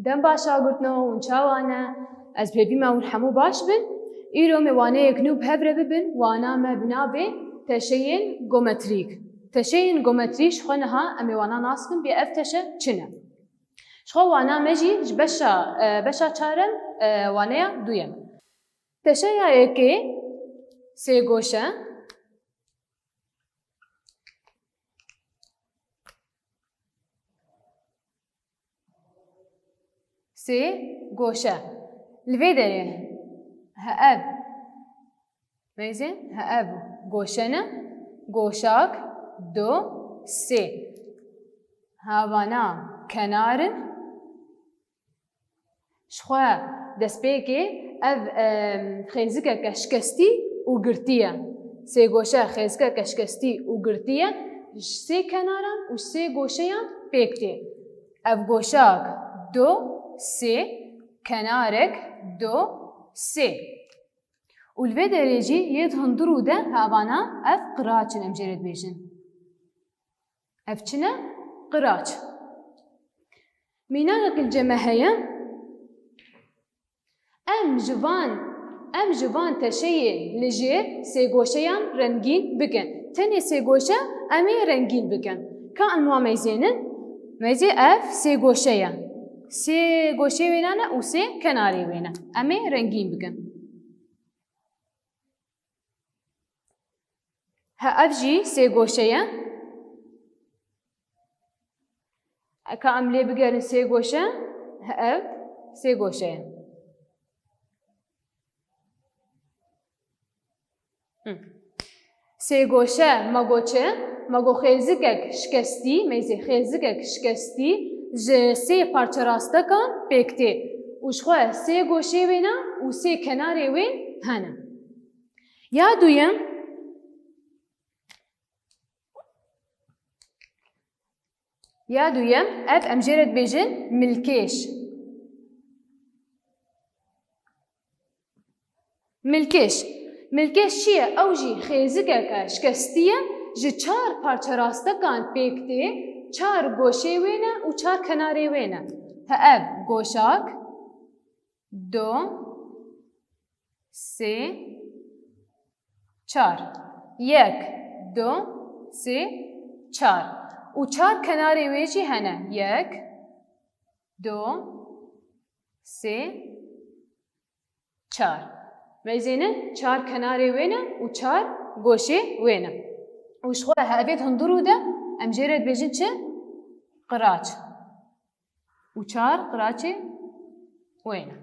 دم باشا قلتنا ونشاوانا از بيبي ما ونحمو باش بن إيرو موانه يكنوب هفره ببن وانا ما بنابه تشين جومتريك تشين جومتريش خونها أمي وانا ناسبن بأفتشة چنه شخو وانا مجي بشا چارم وانا دویم تشيا ايكي سي گوشه سي گوشه لوی داره هاب ميزين هاب گوشنه گوشاك دو سي هاوانا کنارن شخوا دسپیکی اف خیزکه کشکستی و گرتیه سه گوشه خیزکه کشکستی و گرتیه سه کنارن و سه گوشه پیکتی اف گوشاک دو سه کنارک دو سه والوی درجی ید هندرو ده هاوانا اف قراچن امجرد بیشن اف چنه قراچ میناغک الجمهیه ام جوان تشیه لجیر سه گوشه‌یان رنگین بکن تنی سه گوشه امی رنگین بکن که انواع میزینن میزی اف سه گوشه وینانه و سه کناری وینه امی رنگین بکن ها اف جی سه گوشه که املی بگرن سه گوشه ها اف سه گوشه سه گوشه مگو خیزکک شکستی میزی خیزکک شکستی سه پارچه راسته کن پیکتی وشخواه سه گوشه وینا و سه کناری وین هنه یا دویم اف امجرد بیجن ملکش چیه؟ او جی خیزگه که شکستیه جی 4 پارچه راسته کان پیکتی 4 گوشه وینه و 4 کناری وینه ها اف گوشاک 2 3 4 1 2 3 4 و 4 کناری ویجی هنه 1 2 3 4 میزینه 4 کناری وینه و 4 گوشه وینه و شخواه هاوید هندرو ده امجرد بیجن چه؟ قراچ و 4 قراچه وینه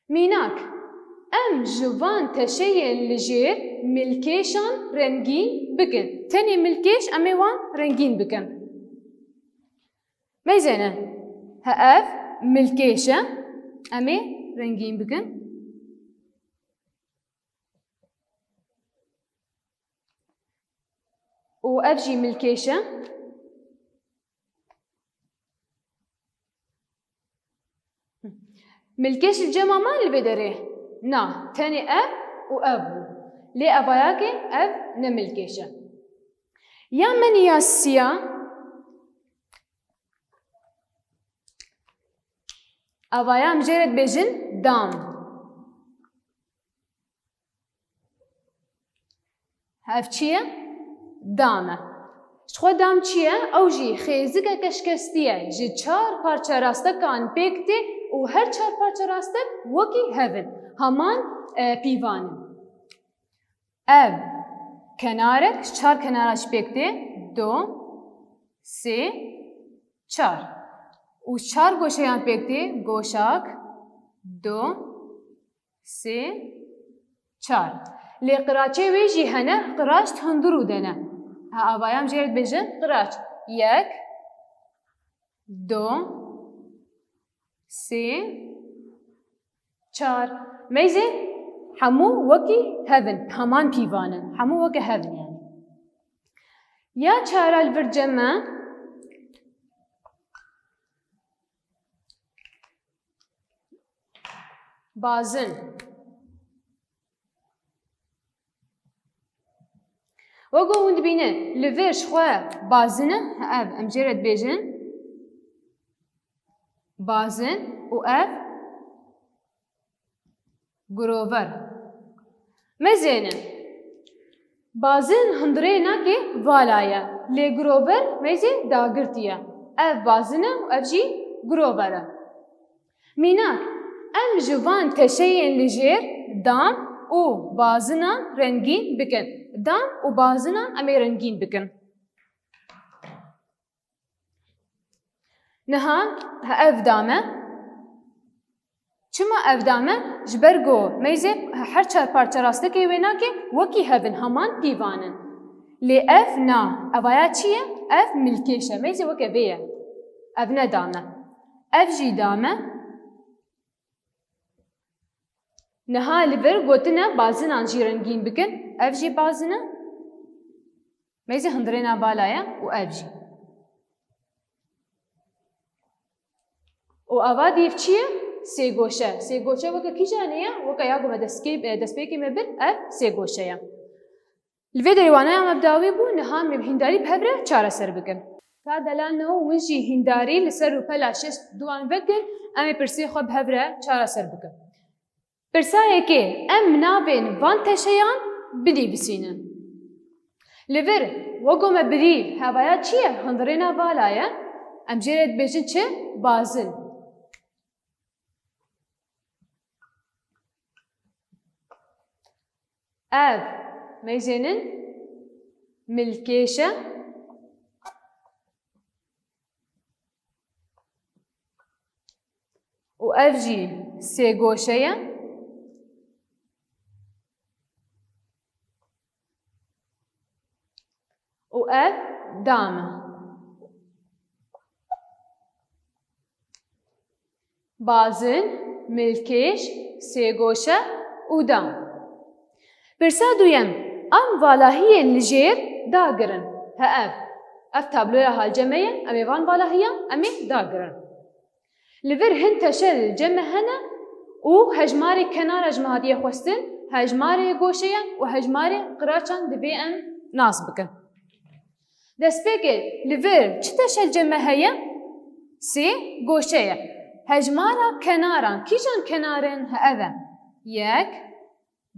میناک ام جوان تشیه لجیر ملکیشان رنگین بکن تنی ملکیش امی وان رنگین بکن میزینه ها اف ملکیشه امی رنگین بکن و اف جی ملکیشه ملکیش الجمع ما اللي بدره نا تاني اف و ابو لي اباياكي اف نملكيشه يا من ياسيا ابايا مجرد بيجن دام هاف چیه؟ دامه شخوا دام چیه؟ او جی خیزگه کشکستیه جی 4 پارچه راسته کان پیکتی و هر 4 پارچه راسته وکی هفن همان پیوانه اب کنارک 4 کنارش پیکتی 2 3 4 و 4 گوشهیان پیکتی گوشاک 2 3 4 لی قراچه ویجی هنه قراچ هندرو دنه ها آبایام جرد بجن قراچ 1 2 3 4 میزه همو وکی هفن همان پیوانن همو وکی هفن یعنی یا 4 الورجمه بازن وگو وند بینه لورش خواه بازنه اب امجرد بیجن بازن و اف گروور مزینه بازن هندره ناکی والایا لی گروور مزی داگرتیه اف بازنه و اف جی گرووره میناک ام جوان تشین لجیر دام و بازنا رنگین بکن دام و بازنا امی رنگین بکن نها اف دامه چما اف دامه جبرگو میزه هر چار پارچه راسته که وینا که وکی هفن همان دیوانن لی اف نا اوایا چیه؟ اف ملکیشه میزه وکه بیه اف ندامه اف جی دامه نها لیور گوتنه بازن آنجی رنگین بکن اف جی بازنه میزه هندرین بالایا و اف جی و اوا دیف چیه؟ سه گوشه وکه کی جانیه وکه یا گو دستپیکی مبر اف سه گوشه یا الوی دریوانه هم ابداوی بو نها مبهنداری بهبره چاره سر بکن تا دلان نو ونجی هنداری لسر رو پلا شست دوان بکن امی پرسی خواه بهبره چاره سر بکن پرسایه که ام نابین وان تشیان بدی بسینن لور وگو مبری هوایا چیه هندرینا والایه ام جیرد بیجن چه بازن اف میزنن ملکیشه و اف جی سه گوشه و اف دامه بازن ملکیش سه گوشه و دام برسا دویم ام والاهی لجیر داگرن ها اف تابلویا حال جمعه امی وان والاهیا امی داگرن لور هن تشل جمع هنه و هجماری کنار اجماعیه خوستن هجماری گوشه و هجماری قراچان دبی ام ناس بکن دست بگیر لور چی تشل جمع هیا؟ سی گوشه هجمارا کناران کیجان کنارن ها اوه یک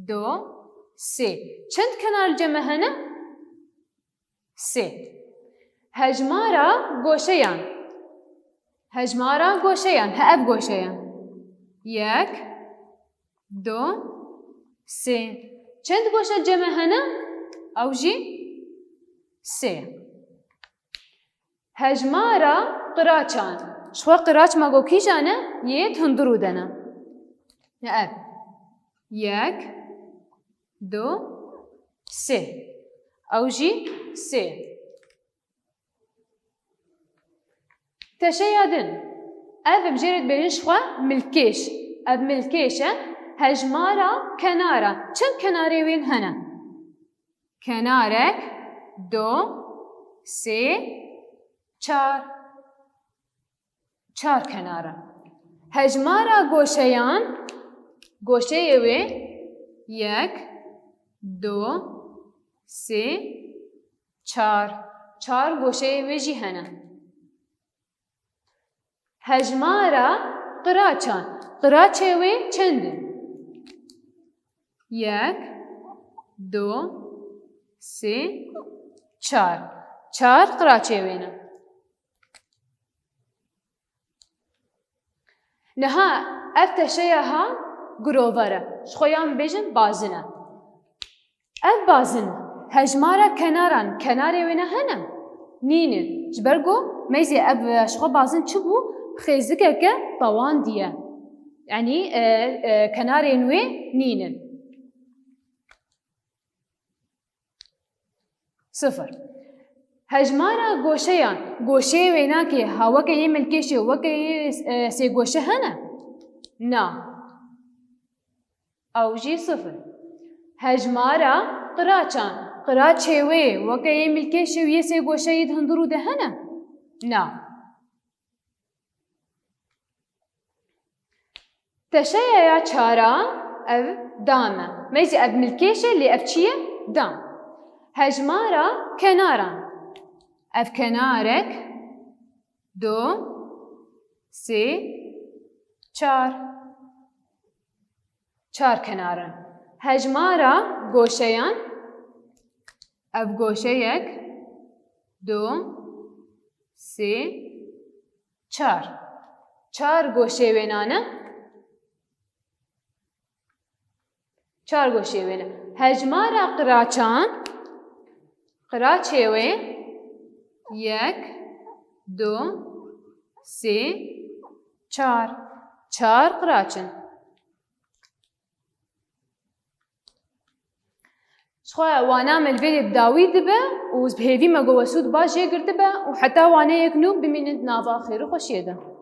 دو سه چند کنار جمع هنه؟ سه هجمارا گوشهیان ها اف گوشهیان یک دو سه چند گوشه جمع هنه؟ او جی سه هجمارا قراچان شو قراچ مگو کی جانه؟ یه تندرو دنه اف یک دو سه او جی سه تشیادن اف بجرد بینش خواه ملکیش اف ملکیشه هجمارا کنارا چند کناری وین هنه؟ کنارک دو سه چار کنارا هجمارا گوشهیان گوشه وی یک دو سه چار گوشه وی جی هنه هجمارا قراچان قراچه وی چندن یک دو سه چار قراچه وی نه نها اف تشیها گرووره شخویان بیجن بازنه اف بازنه هجمارا کناری وینه هنم نینه جبرگو میزی اف شخو بازن چو بو خیزکه که طوان دیه یعنی کناری نوی نینه صفر هجمارا گوشه وینا که هوا که یه ملکشه و که یه سی گوشه هنه نا او جی صفر هجمارا قراچه وی و که یه ملکشه و یه سی گوشه یه هندرو ده هنه نا تشیه یا چارا او دامه میزی اف ملکشه لی اف چیه دام هجمارا کنارا اف کنارک دو سه چار کنارن هجمارا گوشیان اف گوشه 1 2 3 4 گوشه وینانه 4 گوشه وینه هجمارا قراچان قراچه وی 1 2 3 4 قراچن شخوا وانا ملفيدي بداوي دبا وبهيفي ما جوسود باجي قرتبا وحتى وانا يكنوب بمينت نافا خير وخشيده